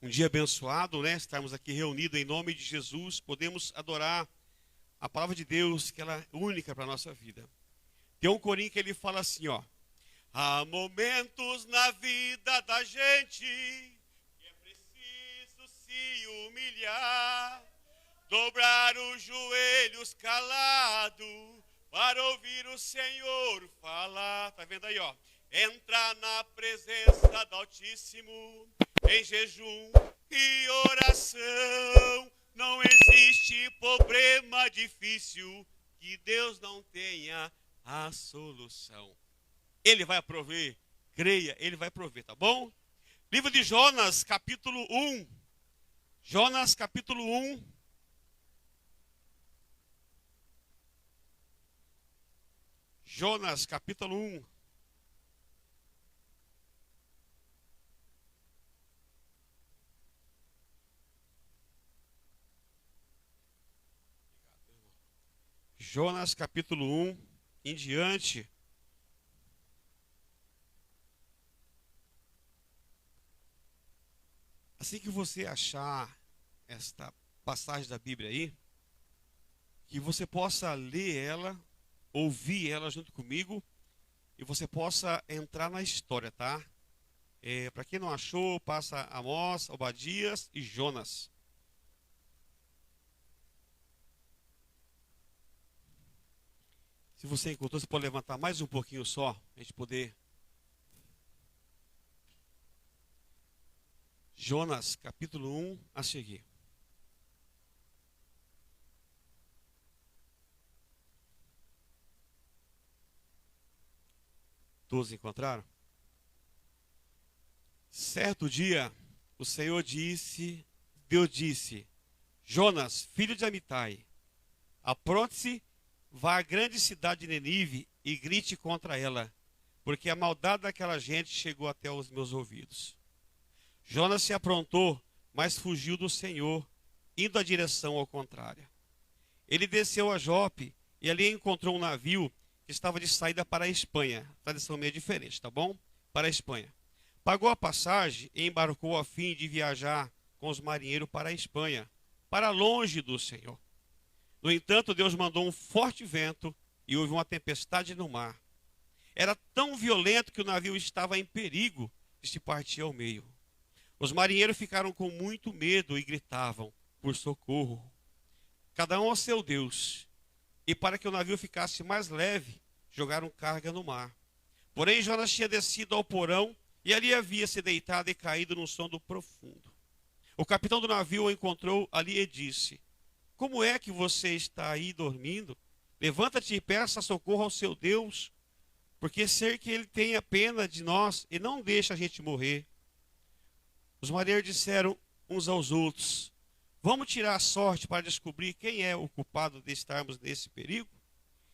Um dia abençoado, né? Estarmos aqui reunidos em nome de Jesus, podemos adorar a palavra de Deus, que ela é única para a nossa vida. Tem um corinho que ele fala assim, ó: há momentos na vida da gente que é preciso se humilhar, dobrar os joelhos calado para ouvir o Senhor falar. Tá vendo aí, ó? Entrar na presença do Altíssimo em jejum e oração. Não existe problema difícil que Deus não tenha a solução. Ele vai prover, creia, ele vai prover, tá bom? Livro de Jonas, capítulo 1. Jonas, capítulo 1. Jonas, capítulo 1. Jonas, capítulo 1 em diante. Assim que você achar esta passagem da Bíblia aí, que você possa ler ela, ouvir ela junto comigo, e você possa entrar na história, tá? Para quem não achou, passa Amós, Obadias e Jonas. Se você encontrou, você pode levantar mais um pouquinho só, a gente poder. Jonas, capítulo 1, a seguir. Todos encontraram? Certo dia, o Senhor disse, Deus disse: Jonas, filho de Amitai, apronte-se, vá à grande cidade de Nenive e grite contra ela, porque a maldade daquela gente chegou até os meus ouvidos. Jonas se aprontou, mas fugiu do Senhor, indo à direção ao contrária. Ele desceu a Jope e ali encontrou um navio que estava de saída para a Espanha. Tradição meio diferente, tá bom? Para a Espanha. Pagou a passagem e embarcou a fim de viajar com os marinheiros para a Espanha, para longe do Senhor. No entanto, Deus mandou um forte vento e houve uma tempestade no mar. Era tão violento que o navio estava em perigo de se partir ao meio. Os marinheiros ficaram com muito medo e gritavam por socorro, cada um ao seu Deus. E para que o navio ficasse mais leve, jogaram carga no mar. Porém, Jonas tinha descido ao porão e ali havia se deitado e caído num sono profundo. O capitão do navio o encontrou ali e disse: como é que você está aí dormindo? Levanta-te e peça socorro ao seu Deus, porque sei que ele tenha pena de nós e não deixa a gente morrer. Os marinheiros disseram uns aos outros: vamos tirar a sorte para descobrir quem é o culpado de estarmos nesse perigo?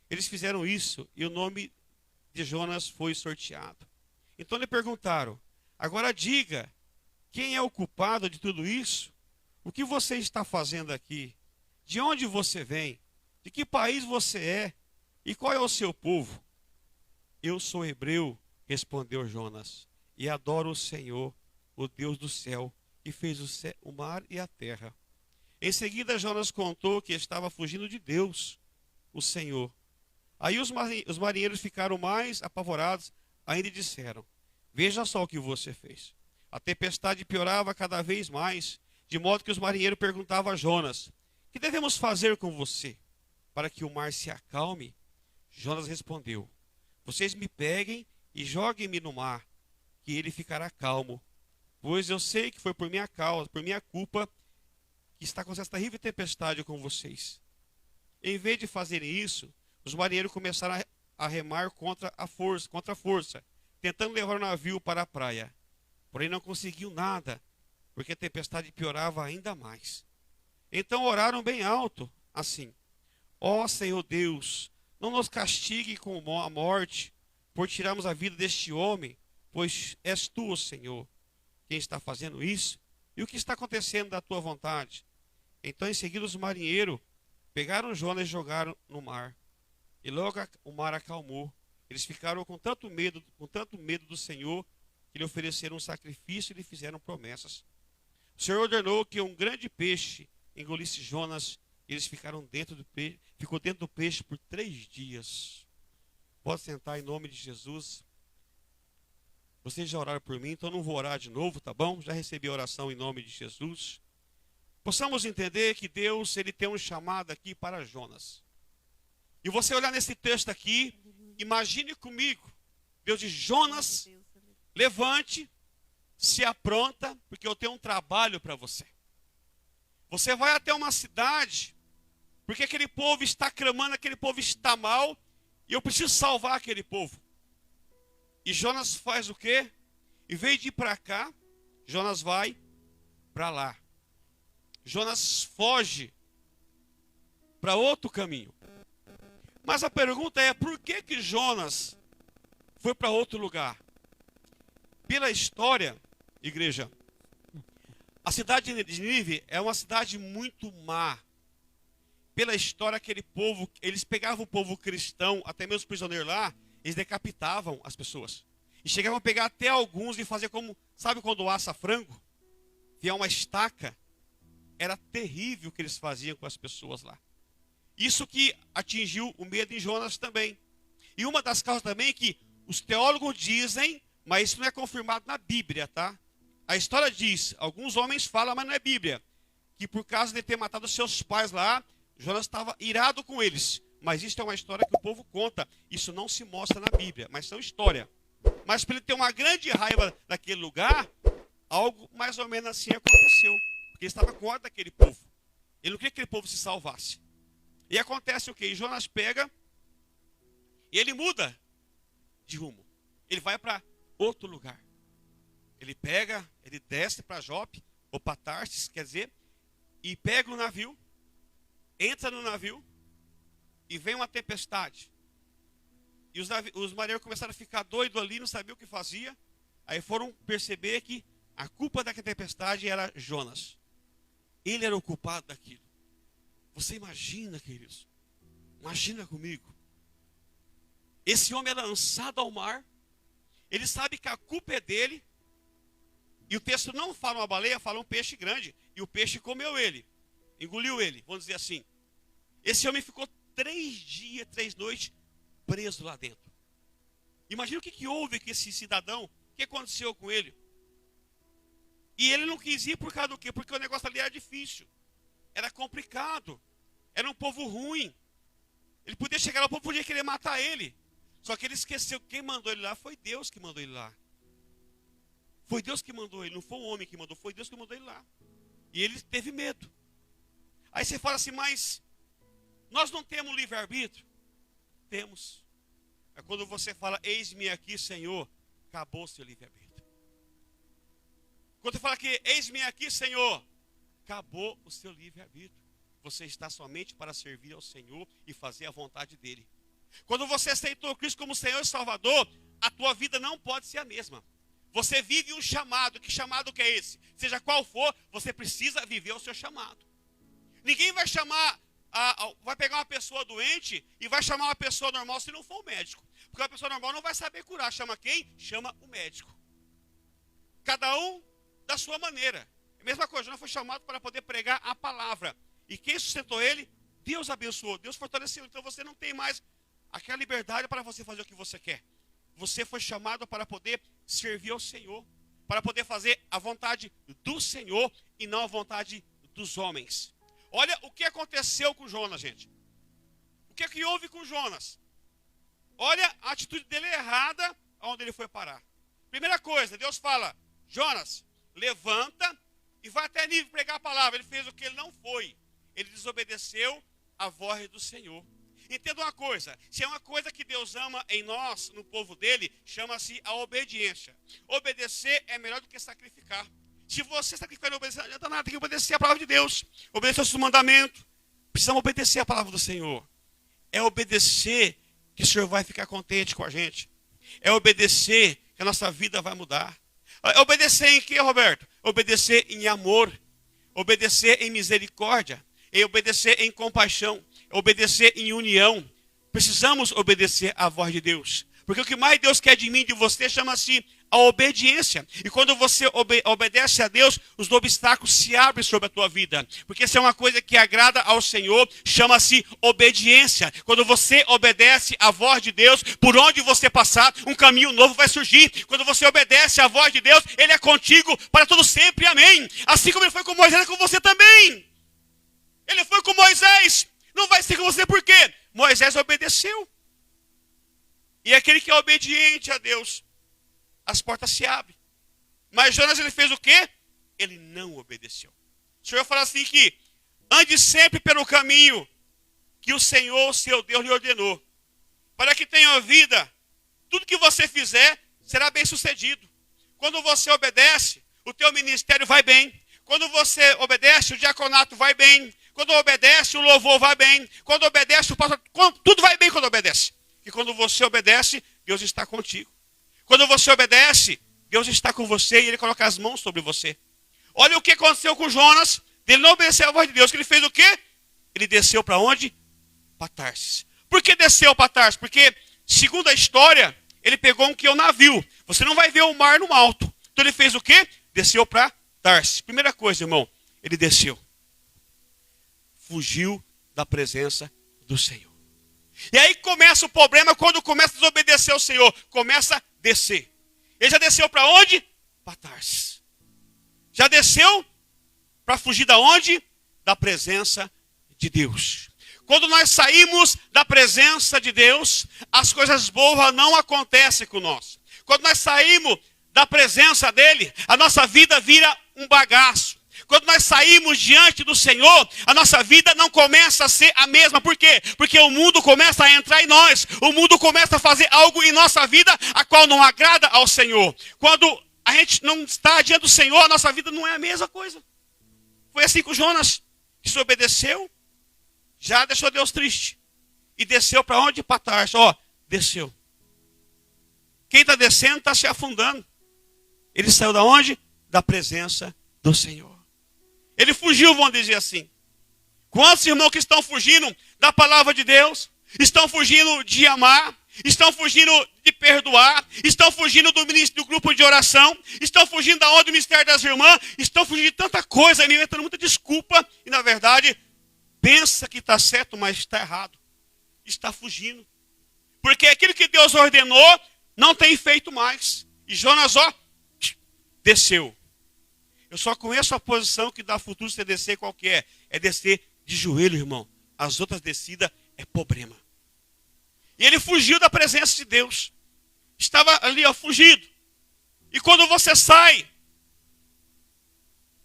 Eles fizeram isso e o nome de Jonas foi sorteado. Então lhe perguntaram: agora diga, quem é o culpado de tudo isso? O que você está fazendo aqui? De onde você vem? De que país você é? E qual é o seu povo? Eu sou hebreu, respondeu Jonas, e adoro o Senhor, o Deus do céu, que fez o mar e a terra. Em seguida, Jonas contou que estava fugindo de Deus, o Senhor. Aí os marinheiros ficaram mais apavorados ainda e disseram: veja só o que você fez. A tempestade piorava cada vez mais, de modo que os marinheiros perguntavam a Jonas: que devemos fazer com você para que o mar se acalme? Jonas respondeu: vocês me peguem e joguem-me no mar, que ele ficará calmo. Pois eu sei que foi por minha causa, por minha culpa, que está com essa terrível tempestade com vocês. Em vez de fazerem isso, os marinheiros começaram a remar contra a força, tentando levar o navio para a praia. Porém não conseguiu nada, porque a tempestade piorava ainda mais. Então oraram bem alto, assim: ó Senhor Deus, não nos castigue com a morte, por tirarmos a vida deste homem, pois és tu, Senhor, quem está fazendo isso, e o que está acontecendo da tua vontade. Então em seguida os marinheiros pegaram Jonas e jogaram no mar. E logo o mar acalmou. Eles ficaram com tanto medo do Senhor, que lhe ofereceram um sacrifício e lhe fizeram promessas. O Senhor ordenou que um grande peixe engolisse Jonas. Eles ficaram dentro do peixe, ficou dentro do peixe por 3 dias. Pode sentar em nome de Jesus. Vocês já oraram por mim, então não vou orar de novo, tá bom? Já recebi a oração em nome de Jesus. Possamos entender que Deus, ele tem um chamado aqui para Jonas. E você olhar nesse texto aqui, imagine comigo. Deus diz: Jonas, levante, se apronta, porque eu tenho um trabalho para você. Você vai até uma cidade, porque aquele povo está clamando, aquele povo está mal, e eu preciso salvar aquele povo. E Jonas faz o quê? Em vez de ir para cá, Jonas vai para lá. Jonas foge para outro caminho. Mas a pergunta é, por que Jonas foi para outro lugar? Pela história, igreja, a cidade de Nínive é uma cidade muito má. Pela história, aquele povo, eles pegavam o povo cristão, até mesmo os prisioneiros lá, eles decapitavam as pessoas. E chegavam a pegar até alguns e fazer como, sabe quando assa frango? Enfiar uma estaca. Era terrível o que eles faziam com as pessoas lá. Isso que atingiu o medo em Jonas também. E uma das causas também é que os teólogos dizem, mas isso não é confirmado na Bíblia, tá? A história diz, alguns homens falam, mas não é Bíblia, que por causa de ter matado seus pais lá, Jonas estava irado com eles. Mas isso é uma história que o povo conta. Isso não se mostra na Bíblia, mas são história. Mas para ele ter uma grande raiva daquele lugar, algo mais ou menos assim aconteceu. Porque ele estava com ódio daquele povo. Ele não queria que aquele povo se salvasse. E acontece o quê? Jonas pega e ele muda de rumo. Ele vai para outro lugar. Ele pega, ele desce para Jope, ou para Tarsis, quer dizer, e pega o navio, entra no navio, e vem uma tempestade. E os marinheiros começaram a ficar doidos ali, não sabiam o que fazia. Aí foram perceber que a culpa daquela tempestade era Jonas. Ele era o culpado daquilo. Você imagina, queridos? Imagina comigo. Esse homem era lançado ao mar. Ele sabe que a culpa é dele. E o texto não fala uma baleia, fala um peixe grande. E o peixe comeu ele. Engoliu ele, vamos dizer assim. Esse homem ficou 3 dias, 3 noites preso lá dentro. Imagina o que houve com esse cidadão. O que aconteceu com ele? E ele não quis ir por causa do quê? Porque o negócio ali era difícil. Era complicado. Era um povo ruim. Ele podia chegar lá, o povo podia querer matar ele. Só que ele esqueceu que quem mandou ele lá foi Deus que mandou ele lá. Foi Deus que mandou ele, não foi um homem que mandou, foi Deus que mandou ele lá. E ele teve medo. Aí você fala assim, mas nós não temos livre-arbítrio? Temos. É quando você fala, eis-me aqui, Senhor, acabou o seu livre-arbítrio. Quando você fala que, eis-me aqui, Senhor, acabou o seu livre-arbítrio. Você está somente para servir ao Senhor e fazer a vontade dEle. Quando você aceitou Cristo como Senhor e Salvador, a tua vida não pode ser a mesma. Você vive um chamado. Que chamado que é esse? Seja qual for, você precisa viver o seu chamado. Ninguém vai chamar, vai pegar uma pessoa doente e vai chamar uma pessoa normal se não for um médico. Porque uma pessoa normal não vai saber curar. Chama quem? Chama o médico. Cada um da sua maneira. A mesma coisa, não foi chamado para poder pregar a palavra. E quem sustentou ele? Deus abençoou, Deus fortaleceu. Então você não tem mais aquela liberdade para você fazer o que você quer. Você foi chamado para poder servir ao Senhor, para poder fazer a vontade do Senhor e não a vontade dos homens. Olha o que aconteceu com Jonas, gente. O que houve com Jonas? Olha a atitude dele errada, aonde ele foi parar. Primeira coisa, Deus fala, Jonas, levanta e vai até Nínive pregar a palavra. Ele fez o que ele não foi. Ele desobedeceu a voz do Senhor. Entenda uma coisa, se é uma coisa que Deus ama em nós, no povo dele, chama-se a obediência. Obedecer é melhor do que sacrificar. Se você sacrificar e não obedecer, não adianta nada, tem que obedecer a palavra de Deus. Obedecer aos mandamentos. Precisamos obedecer a palavra do Senhor. É obedecer que o Senhor vai ficar contente com a gente. É obedecer que a nossa vida vai mudar. Obedecer em quê, Roberto? Obedecer em amor. Obedecer em misericórdia. E obedecer em compaixão. Obedecer em união. Precisamos obedecer à voz de Deus. Porque o que mais Deus quer de mim e de você chama-se a obediência. E quando você obedece a Deus, os obstáculos se abrem sobre a tua vida. Porque se é uma coisa que agrada ao Senhor, chama-se obediência. Quando você obedece à voz de Deus, por onde você passar, um caminho novo vai surgir. Quando você obedece à voz de Deus, Ele é contigo para todo sempre, amém. Assim como Ele foi com Moisés, é com você também. Ele foi com Moisés, não vai ser com você por quê? Moisés obedeceu. E aquele que é obediente a Deus, as portas se abrem. Mas Jonas, ele fez o quê? Ele não obedeceu. O Senhor fala assim que ande sempre pelo caminho que o Senhor, seu Deus, lhe ordenou. Para que tenha vida, tudo que você fizer será bem sucedido. Quando você obedece, o teu ministério vai bem. Quando você obedece, o diaconato vai bem. Quando obedece, o louvor vai bem. Quando obedece, o pastor... Tudo vai bem quando obedece. E quando você obedece, Deus está contigo. Quando você obedece, Deus está com você e Ele coloca as mãos sobre você. Olha o que aconteceu com Jonas. Ele não obedeceu a voz de Deus. Ele fez o quê? Ele desceu para onde? Para Tarsis. Por que desceu para Tarsis? Porque, segundo a história, ele pegou um navio. Você não vai ver o mar no alto. Então ele fez o quê? Desceu para Tarsis. Primeira coisa, irmão, ele desceu. Fugiu da presença do Senhor. E aí começa o problema quando começa a desobedecer ao Senhor. Começa a descer. Ele já desceu para onde? Para Tarsis. Já desceu para fugir da onde? Da presença de Deus. Quando nós saímos da presença de Deus, as coisas boas não acontecem com nós. Quando nós saímos da presença dele, a nossa vida vira um bagaço. Quando nós saímos diante do Senhor, a nossa vida não começa a ser a mesma. Por quê? Porque o mundo começa a entrar em nós. O mundo começa a fazer algo em nossa vida, a qual não agrada ao Senhor. Quando a gente não está diante do Senhor, a nossa vida não é a mesma coisa. Foi assim com Jonas, que se obedeceu, já deixou Deus triste. E desceu para onde? Para Tarsis. Desceu. Quem está descendo está se afundando. Ele saiu da onde? Da presença do Senhor. Ele fugiu, vamos dizer assim. Quantos irmãos que estão fugindo da palavra de Deus? Estão fugindo de amar? Estão fugindo de perdoar? Estão fugindo do grupo de oração? Estão fugindo da onda do ministério das irmãs? Estão fugindo de tanta coisa, inventando muita desculpa. E na verdade, pensa que está certo, mas está errado. Está fugindo. Porque aquilo que Deus ordenou, não tem feito mais. E Jonas, desceu. Eu só conheço a posição que dá futuro você descer qual que é. É descer de joelho, irmão. As outras descidas é problema. E ele fugiu da presença de Deus. Estava ali, fugido. E quando você sai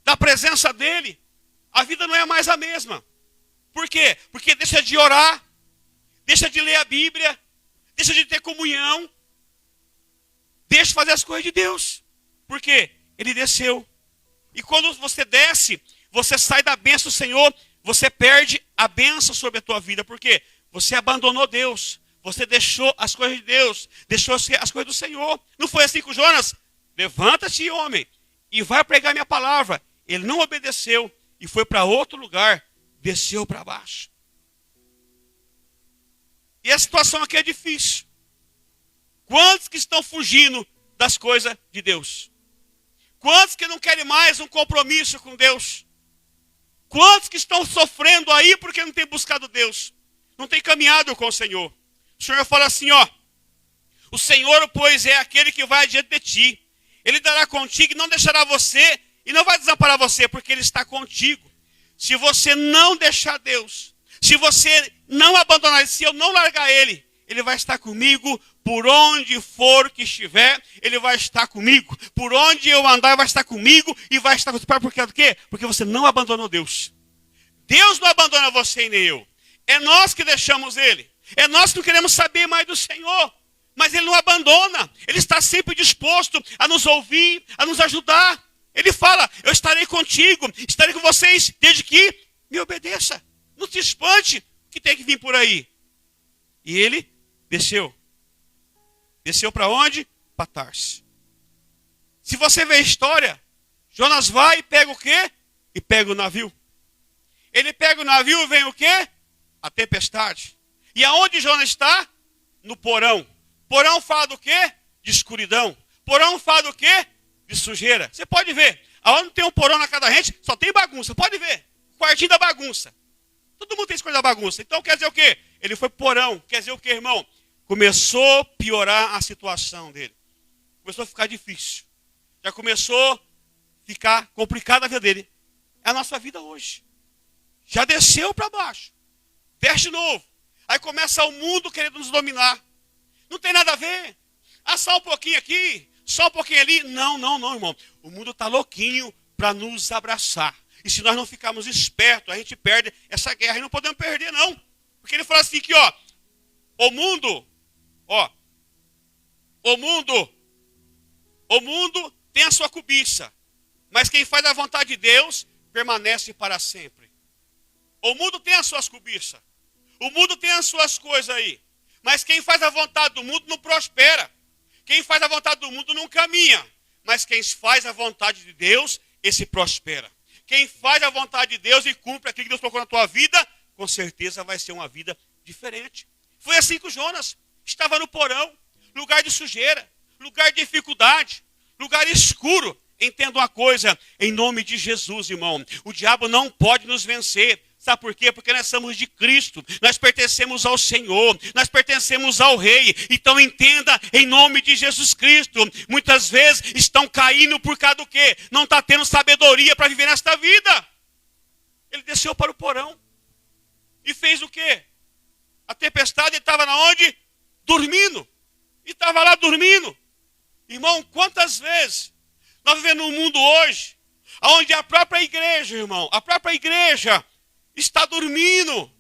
da presença dele, a vida não é mais a mesma. Por quê? Porque deixa de orar, deixa de ler a Bíblia, deixa de ter comunhão, deixa de fazer as coisas de Deus. Por quê? Ele desceu. E quando você desce, você sai da bênção do Senhor, você perde a bênção sobre a tua vida. Por quê? Você abandonou Deus. Você deixou as coisas de Deus, deixou as coisas do Senhor. Não foi assim com Jonas? Levanta-te, homem, e vai pregar minha palavra. Ele não obedeceu e foi para outro lugar, desceu para baixo. E a situação aqui é difícil. Quantos que estão fugindo das coisas de Deus? Quantos que não querem mais um compromisso com Deus? Quantos que estão sofrendo aí porque não têm buscado Deus? Não têm caminhado com o Senhor? O Senhor fala assim, o Senhor, pois, é aquele que vai adiante de ti. Ele dará contigo e não deixará você e não vai desamparar você, porque Ele está contigo. Se você não deixar Deus, se você não abandonar, se eu não largar Ele, Ele vai estar comigo. Por onde for que estiver, Ele vai estar comigo. Por onde eu andar, Ele vai estar comigo e vai estar comigo. Por quê? Porque você não abandonou Deus. Deus não abandona você e nem eu. É nós que deixamos Ele. É nós que não queremos saber mais do Senhor. Mas Ele não abandona. Ele está sempre disposto a nos ouvir, a nos ajudar. Ele fala, eu estarei contigo, estarei com vocês, desde que me obedeça. Não se espante que tem que vir por aí. E ele desceu. Desceu para onde? Para Tarsis. Se você ver a história, Jonas vai e pega o quê? E pega o navio. Ele pega o navio e vem o quê? A tempestade. E aonde Jonas está? No porão. Porão fala do quê? De escuridão. porão fala do quê? De sujeira. Você pode ver. Aonde tem um porão na casa da gente, só tem bagunça. Pode ver. O quartinho da bagunça. Todo mundo tem essa coisa da bagunça. Então quer dizer o quê? Ele foi porão. Quer dizer o quê, irmão? Começou a piorar a situação dele. Começou a ficar difícil. Já começou a ficar complicada a vida dele. É a nossa vida hoje. Já desceu para baixo. Desce de novo. Aí começa o mundo querendo nos dominar. Não tem nada a ver. Ah, só um pouquinho aqui, só um pouquinho ali. Não, irmão. O mundo está louquinho para nos abraçar. E se nós não ficarmos espertos, a gente perde essa guerra. E não podemos perder, não. Porque ele fala assim que, o mundo tem a sua cobiça. Mas quem faz a vontade de Deus permanece para sempre. O mundo tem as suas cobiças. O mundo tem as suas coisas aí. Mas quem faz a vontade do mundo não prospera. Quem faz a vontade do mundo não caminha. Mas quem faz a vontade de Deus, esse prospera. Quem faz a vontade de Deus e cumpre aquilo que Deus colocou na tua vida, com certeza vai ser uma vida diferente. Foi assim que o Jonas estava no porão, lugar de sujeira, lugar de dificuldade, lugar escuro. Entenda uma coisa, em nome de Jesus, irmão, o diabo não pode nos vencer. Sabe por quê? Porque nós somos de Cristo, nós pertencemos ao Senhor, nós pertencemos ao Rei. Então entenda, em nome de Jesus Cristo, muitas vezes estão caindo por causa do quê? Não está tendo sabedoria para viver nesta vida. Ele desceu para o porão e fez o quê? A tempestade estava na onde? Dormindo. E estava lá dormindo. Irmão, quantas vezes nós vivemos num mundo hoje, onde a própria igreja, irmão, a própria igreja está dormindo,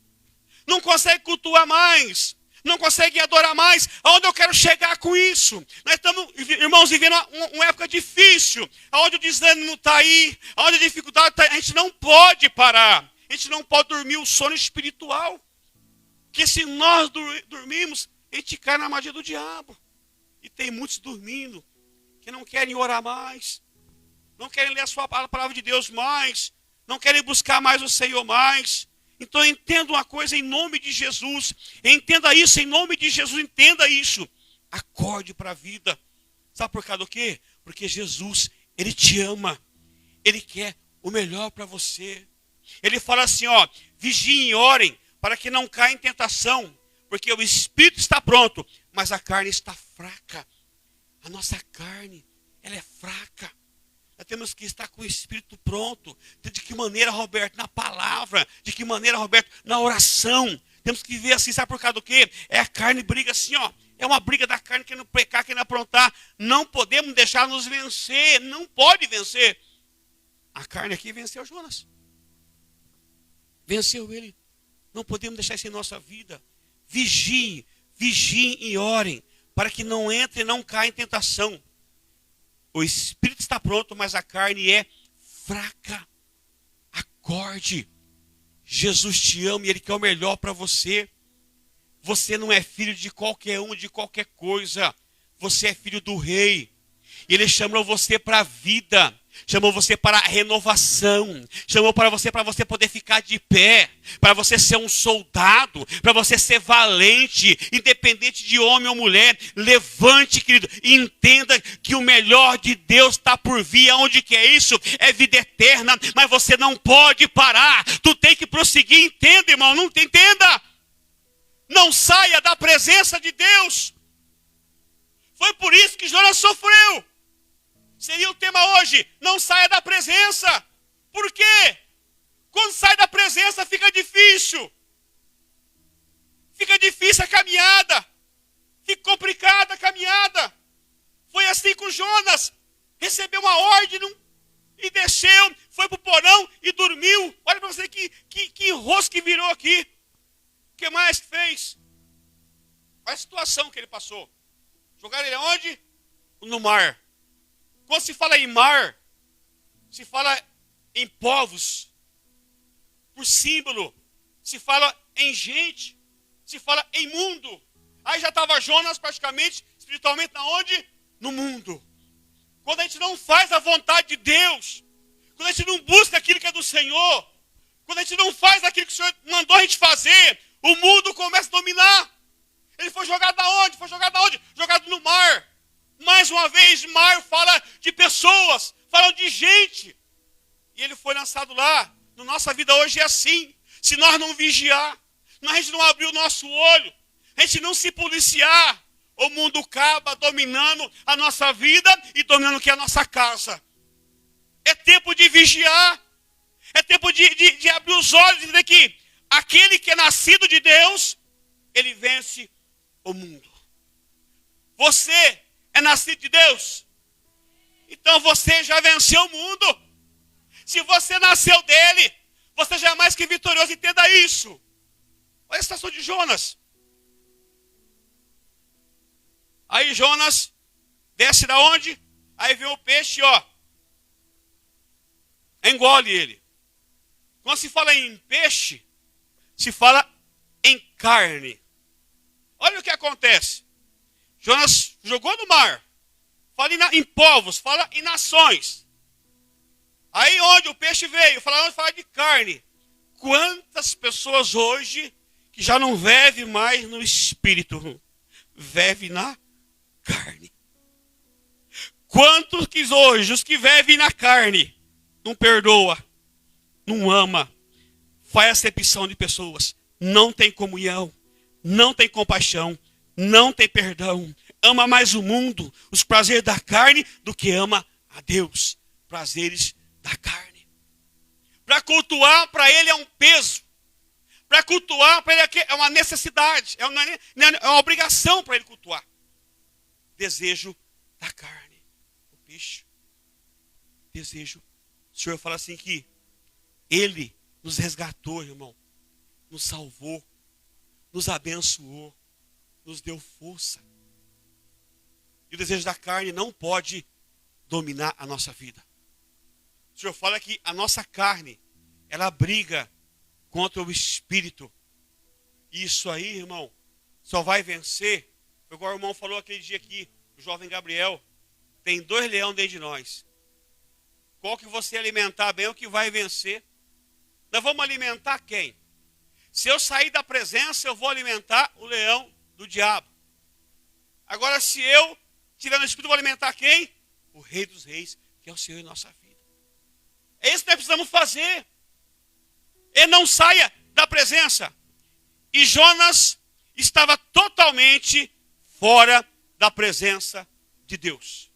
não consegue cultuar mais, não consegue adorar mais. Aonde eu quero chegar com isso? Nós estamos, irmãos, vivendo uma época difícil, onde o desânimo está aí, onde a dificuldade está aí. A gente não pode parar, a gente não pode dormir o sono espiritual, porque se nós dormirmos, a gente cai na magia do diabo. E tem muitos dormindo, que não querem orar mais, não querem ler a palavra de Deus mais, não querem buscar mais o Senhor mais. Então entenda uma coisa em nome de Jesus. Entenda isso em nome de Jesus. Entenda isso. Acorde para a vida. Sabe por causa do quê? Porque Jesus, Ele te ama. Ele quer o melhor para você. Ele fala assim, vigiem e orem para que não caia em tentação. Porque o espírito está pronto, mas a carne está fraca. A nossa carne, ela é fraca. Nós temos que estar com o espírito pronto. De que maneira, Roberto? Na palavra. De que maneira, Roberto? Na oração. Temos que viver assim, sabe por causa do quê? É a carne briga assim, É uma briga da carne querendo pecar, querendo aprontar. Não podemos deixar nos vencer. Não pode vencer. A carne aqui venceu Jonas. Venceu ele. Não podemos deixar isso em nossa vida. Vigiem e orem, para que não entre e não caia em tentação. O espírito está pronto, mas a carne é fraca. Acorde. Jesus te ama e Ele quer o melhor para você. Você não é filho de qualquer um, de qualquer coisa. Você é filho do Rei. Ele chamou você para a vida. Chamou você para a renovação. Chamou para você poder ficar de pé. Para você ser um soldado. Para você ser valente. Independente de homem ou mulher. Levante, querido. E entenda que o melhor de Deus está por vir. Aonde que é isso? É vida eterna. Mas você não pode parar. Tu tem que prosseguir. Entenda, irmão. Não entenda. Não saia da presença de Deus. Foi por isso que Jonas sofreu. Seria o tema hoje, não saia da presença. Por quê? Quando sai da presença fica difícil. Fica difícil a caminhada. Fica complicada a caminhada. Foi assim com Jonas. Recebeu uma ordem e desceu, foi para o porão e dormiu. Olha para você que enrosco que virou aqui. O que mais fez? Olha a situação que ele passou. Jogaram ele aonde? No mar. Quando se fala em mar, se fala em povos, por símbolo, se fala em gente, se fala em mundo. Aí já estava Jonas praticamente, espiritualmente, na onde? No mundo. Quando a gente não faz a vontade de Deus, quando a gente não busca aquilo que é do Senhor, quando a gente não faz aquilo que o Senhor mandou a gente fazer, o mundo começa a dominar. Ele foi jogado aonde? Foi jogado aonde? Jogado no mar. Mais uma vez, mar fala de pessoas, fala de gente. E ele foi lançado lá. Na nossa vida hoje é assim. Se nós não vigiar, a gente não abrir o nosso olho, a gente não se policiar, o mundo acaba dominando a nossa vida e dominando o que é a nossa casa. É tempo de vigiar. É tempo de abrir os olhos e dizer que aquele que é nascido de Deus, ele vence o mundo. Você é nascido de Deus, então você já venceu o mundo. Se você nasceu dele, você já é mais que vitorioso, entenda isso. Olha a situação de Jonas. Aí Jonas desce da onde? Aí vem o peixe, ó, engole ele. Quando se fala em peixe, se fala em carne. Olha o que acontece. Jonas jogou no mar, fala em povos, fala em nações. Aí onde o peixe veio, fala de carne. Quantas pessoas hoje que já não vivem mais no espírito, vivem na carne. Quantos que hoje, os que vivem na carne, não perdoa, não ama, faz acepção de pessoas, não tem comunhão, não tem compaixão, não tem perdão, ama mais o mundo, os prazeres da carne, do que ama a Deus, prazeres da carne. Para cultuar, para ele é um peso. Para cultuar, para ele é uma necessidade, é uma obrigação para ele cultuar. Desejo da carne, o peixe. Desejo. O Senhor fala assim que ele nos resgatou, irmão, nos salvou, nos abençoou, nos deu força. E o desejo da carne não pode dominar a nossa vida. O Senhor fala que a nossa carne, ela briga contra o espírito. E isso aí, irmão, só vai vencer. Igual o irmão falou aquele dia aqui, o jovem Gabriel, tem 2 leões dentro de nós. Qual que você alimentar bem é o que vai vencer. Nós vamos alimentar quem? Se eu sair da presença, eu vou alimentar o leão do diabo. Agora, se eu estiver no espírito, eu vou alimentar quem? O Rei dos Reis, que é o Senhor em nossa vida. É isso que nós precisamos fazer. Ele não saia da presença. E Jonas estava totalmente fora da presença de Deus.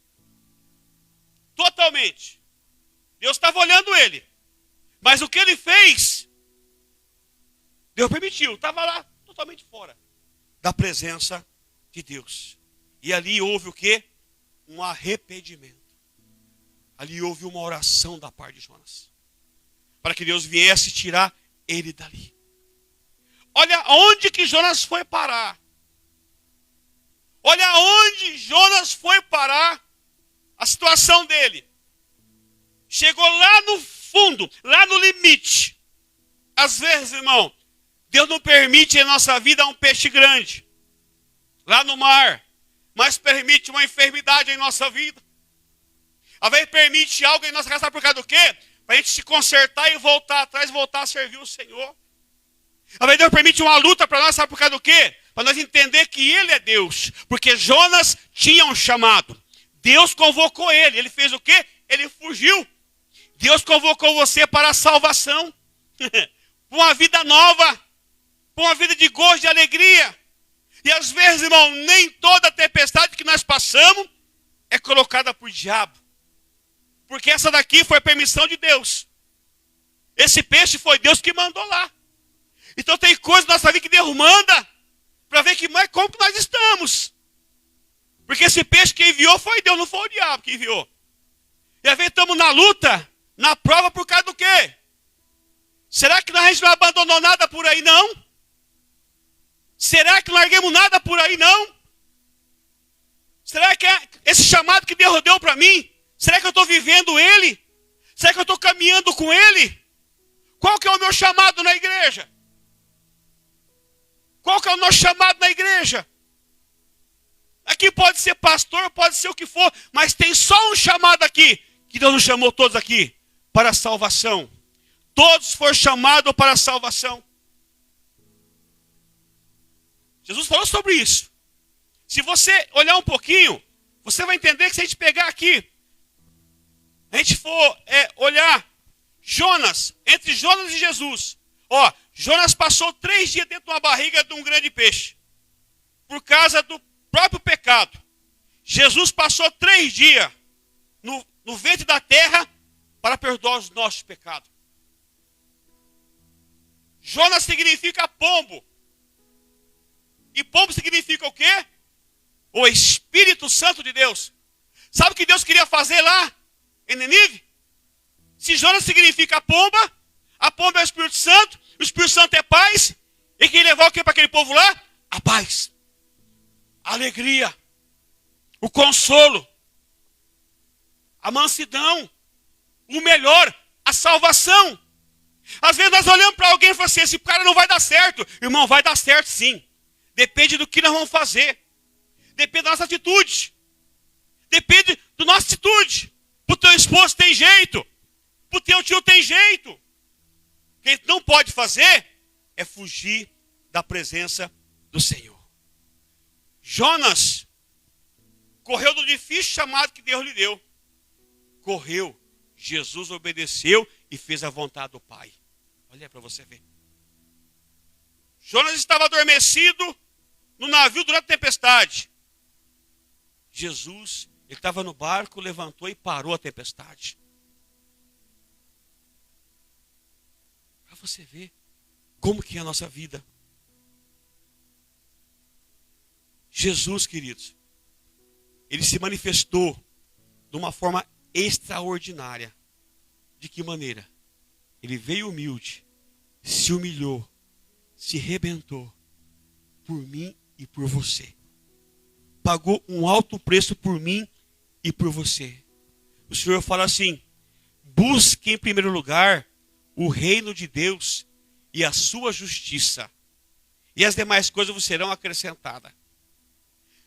Totalmente. Deus estava olhando ele. Mas o que ele fez, Deus permitiu. Estava lá totalmente fora da presença de Deus. E ali houve o quê? Um arrependimento. Ali houve uma oração da parte de Jonas. Para que Deus viesse tirar ele dali. Olha onde que Jonas foi parar. Olha onde Jonas foi parar. A situação dele. Chegou lá no fundo, lá no limite. Às vezes, irmão, Deus não permite em nossa vida um peixe grande. Lá no mar. Mas permite uma enfermidade em nossa vida. Às vezes permite algo em nossa casa, sabe por causa do quê? Para a gente se consertar e voltar atrás, voltar a servir o Senhor. Às vezes Deus permite uma luta para nós, sabe por causa do quê? Para nós entender que Ele é Deus. Porque Jonas tinha um chamado. Deus convocou ele. Ele fez o quê? Ele fugiu. Deus convocou você para a salvação. Para uma vida nova. Para uma vida de gozo, de alegria. E às vezes, irmão, nem toda tempestade que nós passamos é colocada por diabo. Porque essa daqui foi permissão de Deus. Esse peixe foi Deus que mandou lá. Então tem coisas na nossa vida que Deus manda para ver como que nós estamos. Porque esse peixe que enviou foi Deus, não foi o diabo que enviou. E às vezes estamos na luta, na prova por causa do quê? Será que a gente não abandonou nada por aí, não? Será que não larguemos nada por aí, não? Será que esse chamado que Deus deu para mim, será que eu estou vivendo ele? Será que eu estou caminhando com ele? Qual que é o meu chamado na igreja? Qual que é o nosso chamado na igreja? Aqui pode ser pastor, pode ser o que for, mas tem só um chamado aqui, que Deus nos chamou todos aqui, para a salvação. Todos foram chamados para a salvação. Jesus falou sobre isso. Se você olhar um pouquinho, Você vai entender que se a gente pegar aqui, a gente for olhar Jonas, entre Jonas e Jesus. Ó, Jonas passou 3 dias dentro de uma barriga de um grande peixe. Por causa do próprio pecado. Jesus passou 3 dias no ventre da terra para perdoar os nossos pecados. Jonas significa pombo. E pombo significa o quê? O Espírito Santo de Deus. Sabe o que Deus queria fazer lá em Nínive? Se Jonas significa pomba, a pomba é o Espírito Santo é paz. E quem levou o que para aquele povo lá? A paz, a alegria, o consolo, a mansidão, o melhor, a salvação. Às vezes nós olhamos para alguém e falamos assim, esse cara não vai dar certo. Irmão, vai dar certo sim. Depende do que nós vamos fazer. Depende da nossa atitude. Depende da nossa atitude. Para o teu esposo tem jeito. Para o teu tio tem jeito. O que a gente não pode fazer é fugir da presença do Senhor. Jonas correu do difícil chamado que Deus lhe deu. Correu. Jesus obedeceu e fez a vontade do Pai. Olha para você ver. Jonas estava adormecido no navio durante a tempestade. Jesus, ele estava no barco, levantou e parou a tempestade. Para você ver como que é a nossa vida. Jesus, queridos, ele se manifestou de uma forma extraordinária. De que maneira? Ele veio humilde, se humilhou, se rebentou por mim e por você. Pagou um alto preço por mim e por você. O Senhor fala assim, busque em primeiro lugar o reino de Deus e a sua justiça. E as demais coisas vos serão acrescentadas.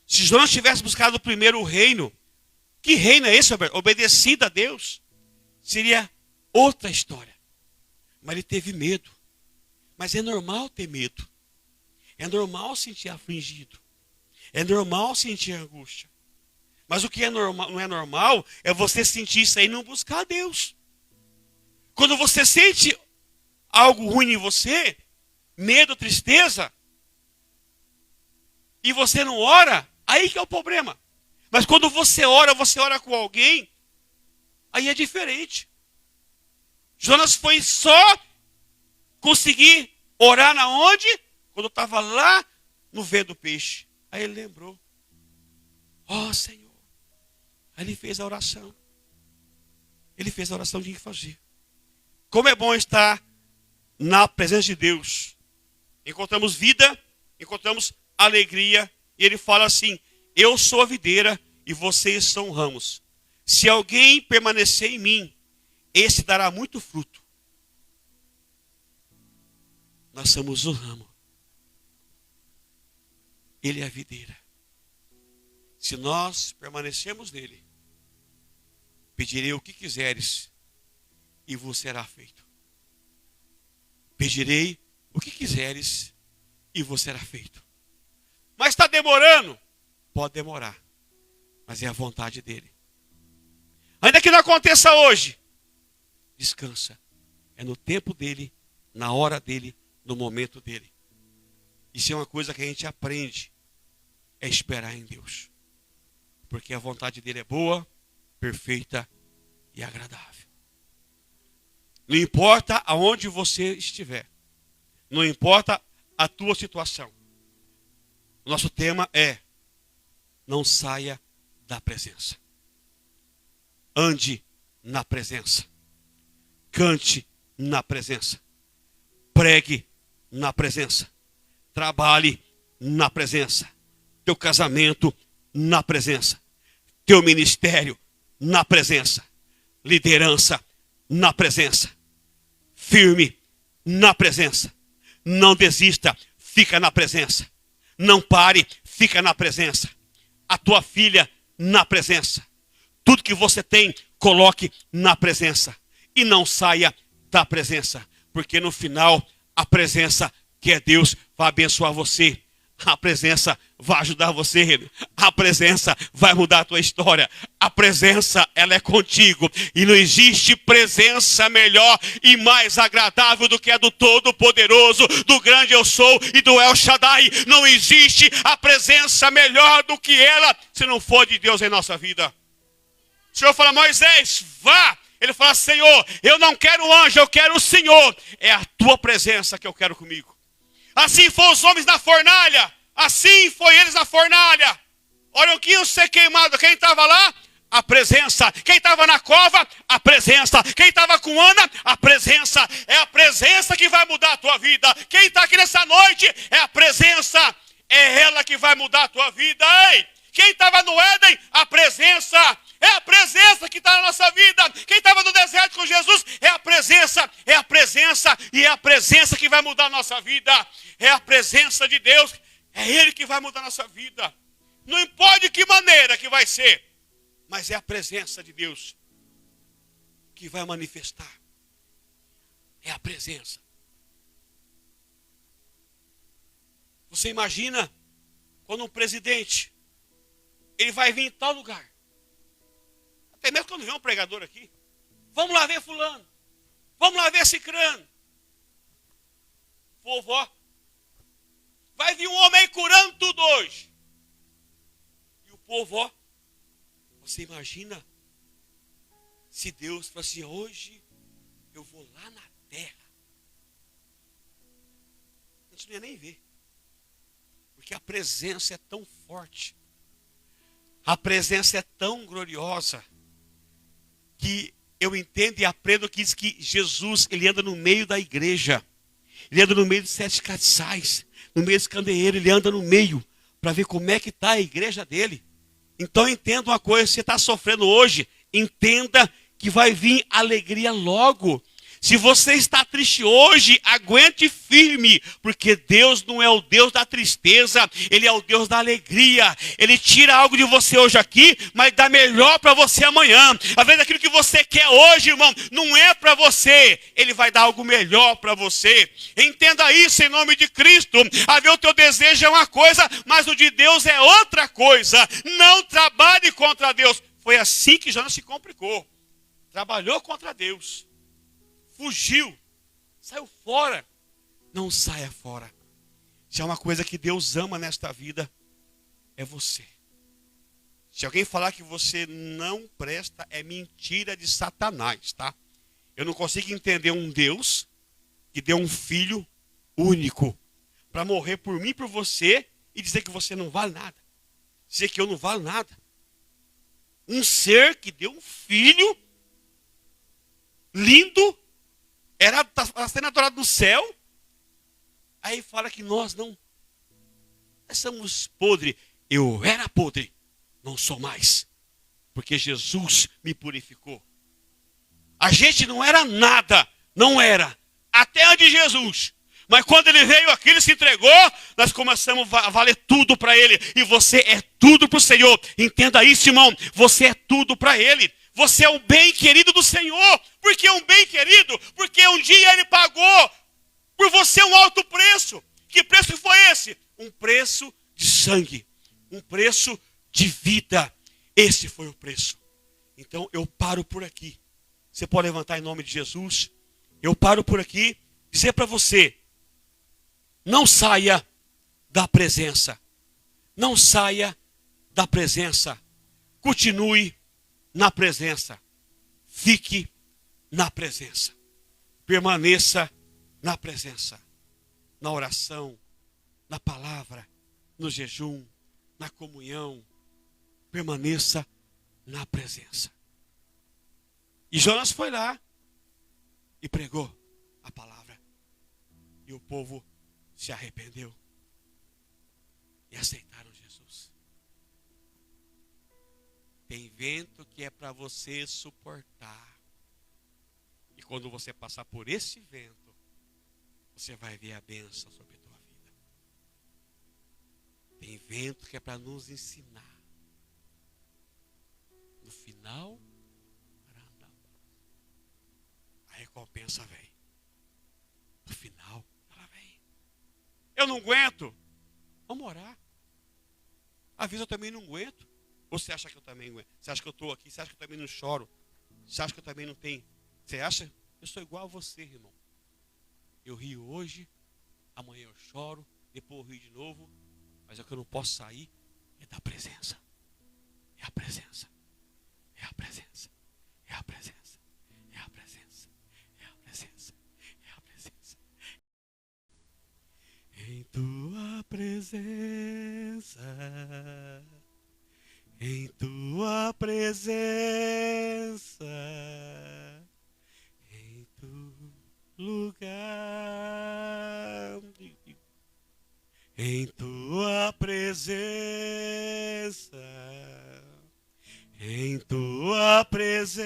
Se Jonas tivesse buscado primeiro o reino, que reino é esse, Roberto? Obedecido a Deus, seria outra história. Mas ele teve medo. Mas é normal ter medo. É normal sentir afligido. É normal sentir angústia. Mas o que é normal, não é normal é você sentir isso aí e não buscar a Deus. Quando você sente algo ruim em você, medo, tristeza, e você não ora, aí que é o problema. Mas quando você ora com alguém, aí é diferente. Jonas foi só conseguir orar na onde? Quando estava lá no ventre do peixe. Aí ele lembrou. Ó Senhor. Aí ele fez a oração. Ele fez a oração de fazer. Como é bom estar na presença de Deus. Encontramos vida, encontramos alegria. E ele fala assim, eu sou a videira e vocês são ramos. Se alguém permanecer em mim, esse dará muito fruto. Nós somos o ramo. Ele é a videira. Se nós permanecermos nele, pedirei o que quiseres e vos será feito. Pedirei o que quiseres e vos será feito. Mas está demorando? Pode demorar. Mas é a vontade dele. Ainda que não aconteça hoje, descansa. É no tempo dele, na hora dele, no momento dele. Isso é uma coisa que a gente aprende. É esperar em Deus. Porque a vontade dele é boa, perfeita e agradável. Não importa aonde você estiver. Não importa a tua situação. O nosso tema é: não saia da presença. Ande na presença. Cante na presença. Pregue na presença. Trabalhe na presença. Teu casamento na presença. Teu ministério na presença. Liderança na presença. Firme na presença. Não desista, fica na presença. Não pare, fica na presença. A tua filha na presença. Tudo que você tem, coloque na presença. E não saia da presença. Porque no final, a presença que é Deus vai abençoar você. A presença vai ajudar você. A presença vai mudar a tua história. A presença, ela é contigo. E não existe presença melhor e mais agradável do que a do Todo-Poderoso, do grande eu sou e do El Shaddai. Não existe a presença melhor do que ela, se não for de Deus em nossa vida. O Senhor fala, Moisés, vá. Ele fala, Senhor, eu não quero anjo, eu quero o Senhor. É a tua presença que eu quero comigo. Assim foram os homens na fornalha. Assim foi eles na fornalha. Olha o que iam ser queimado. Quem estava lá? A presença. Quem estava na cova? A presença. Quem estava com Ana? A presença. É a presença que vai mudar a tua vida. Quem está aqui nessa noite? É a presença. É ela que vai mudar a tua vida. Ei! Quem estava no Éden? A presença. É a presença que está na nossa vida. Quem estava no deserto com Jesus? É a presença. É a presença. E é a presença que vai mudar a nossa vida. É a presença de Deus. É Ele que vai mudar a nossa vida. Não importa de que maneira que vai ser. Mas é a presença de Deus que vai manifestar. É a presença. Você imagina quando um presidente, ele vai vir em tal lugar. Até mesmo quando vem um pregador aqui. Vamos lá ver fulano. Vamos lá ver cicrano. Vovó. Vai vir um homem aí curando tudo hoje. E o povo, ó. Você imagina se Deus fala assim, hoje eu vou lá na terra. A gente não ia nem ver. Porque a presença é tão forte. A presença é tão gloriosa. Que eu entendo e aprendo que diz que Jesus, ele anda no meio da igreja. Ele anda no meio dos 7 castiçais. No meio dos candeeiros, ele anda no meio. Para ver como é que está a igreja dele. Então entenda uma coisa, se você está sofrendo hoje, entenda que vai vir alegria logo. Se você está triste hoje, aguente firme, porque Deus não é o Deus da tristeza, Ele é o Deus da alegria. Ele tira algo de você hoje aqui, mas dá melhor para você amanhã. Às vezes aquilo que você quer hoje, irmão, não é para você, Ele vai dar algo melhor para você. Entenda isso em nome de Cristo. A ver, o teu desejo é uma coisa, mas o de Deus é outra coisa. Não trabalhe contra Deus. Foi assim que Jonas se complicou. Trabalhou contra Deus. Fugiu, saiu fora. Não saia fora. Se há uma coisa que Deus ama nesta vida, é você. Se alguém falar que você não presta, é mentira de Satanás, tá? Eu não consigo entender um Deus que deu um filho único para morrer por mim e por você e dizer que você não vale nada. Dizer que eu não valo nada. Um ser que deu um filho lindo, está sendo adorado no céu, aí fala que nós somos podres. Eu era podre, não sou mais, porque Jesus me purificou. A gente não era nada, não era, até antes de Jesus. Mas quando ele veio aqui, ele se entregou, nós começamos a valer tudo para ele. E você é tudo para o Senhor. Entenda isso, irmão, você é tudo para ele. Você é um bem querido do Senhor. Por que um bem querido? Porque um dia Ele pagou por você um alto preço. Que preço foi esse? Um preço de sangue. Um preço de vida. Esse foi o preço. Então eu paro por aqui. Você pode levantar em nome de Jesus. Eu paro por aqui. Dizer para você. Não saia da presença. Não saia da presença. Continue na presença. Fique na presença. Permaneça na presença. Na oração, na palavra, no jejum, na comunhão. Permaneça na presença. E Jonas foi lá e pregou a palavra. E o povo se arrependeu e aceitaram Jesus. Tem vento que é para você suportar. E quando você passar por esse vento, você vai ver a bênção sobre a tua vida. Tem vento que é para nos ensinar. No final, a recompensa vem. No final, ela vem. Eu não aguento. Vamos orar. Às vezes eu também não aguento. Ou você acha que eu também aguento? Você acha que eu estou aqui? Você acha que eu também não choro? Você acha que eu também não tenho? Você acha? Eu sou igual a você, irmão. Eu rio hoje, amanhã eu choro, depois eu rio de novo. Mas o que eu não posso sair é da presença. É a presença. É a presença. É a presença. É a presença. É a presença. É a presença. Em tua presença. Em tua presença. Em tu lugar. Em tua presença. Em tua presença,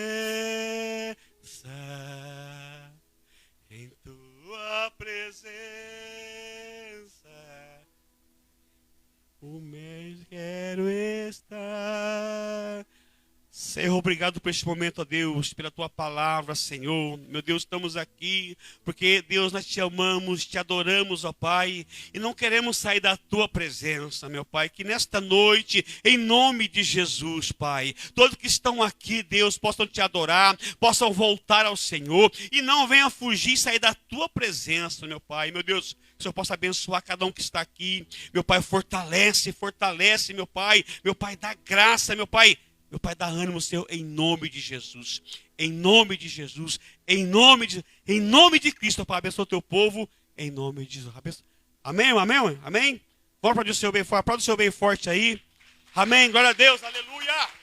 em tua presença, o meu quero estar. Senhor, obrigado por este momento, ó Deus, pela tua palavra, Senhor. Meu Deus, estamos aqui porque, Deus, nós te amamos, te adoramos, ó Pai, e não queremos sair da tua presença, meu Pai. Que nesta noite, em nome de Jesus, Pai, todos que estão aqui, Deus, possam te adorar, possam voltar ao Senhor e não venham fugir e sair da tua presença, meu Pai. Meu Deus, que o Senhor possa abençoar cada um que está aqui. Meu Pai, fortalece, meu Pai. Meu Pai, dá graça, meu Pai. Meu Pai, dá ânimo, Senhor, em nome de Jesus. Em nome de Jesus. Em nome de Cristo, Pai. Abençoa o teu povo. Em nome de Jesus. Amém, amém, amém. Vamos aplaudir o Senhor bem forte. Aplaudir o Senhor bem forte aí. Amém. Glória a Deus. Aleluia.